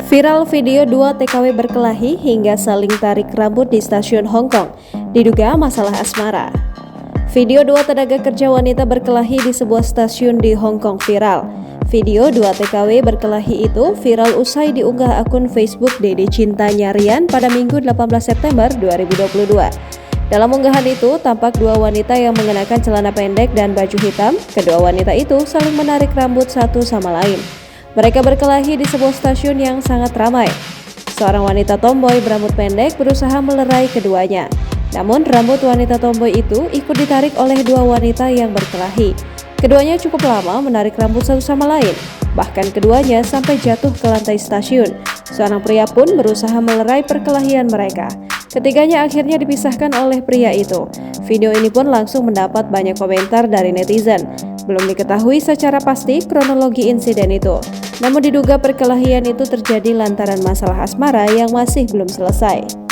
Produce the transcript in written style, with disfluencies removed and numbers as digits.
Viral video dua TKW berkelahi hingga saling tarik rambut di stasiun Hong Kong, diduga masalah asmara. Video dua tenaga kerja wanita berkelahi di sebuah stasiun di Hong Kong viral. Video dua TKW berkelahi itu viral usai diunggah akun Facebook Dede Cinta Nyarian pada Minggu 18 September 2022. Dalam unggahan itu, tampak dua wanita yang mengenakan celana pendek dan baju hitam. Kedua wanita itu saling menarik rambut satu sama lain. Mereka berkelahi di sebuah stasiun yang sangat ramai. Seorang wanita tomboy berambut pendek berusaha melerai keduanya. Namun rambut wanita tomboy itu ikut ditarik oleh dua wanita yang berkelahi. Keduanya cukup lama menarik rambut satu sama lain. Bahkan keduanya sampai jatuh ke lantai stasiun. Seorang pria pun berusaha melerai perkelahian mereka. Ketiganya akhirnya dipisahkan oleh pria itu. Video ini pun langsung mendapat banyak komentar dari netizen. Belum diketahui secara pasti kronologi insiden itu. Namun diduga perkelahian itu terjadi lantaran masalah asmara yang masih belum selesai.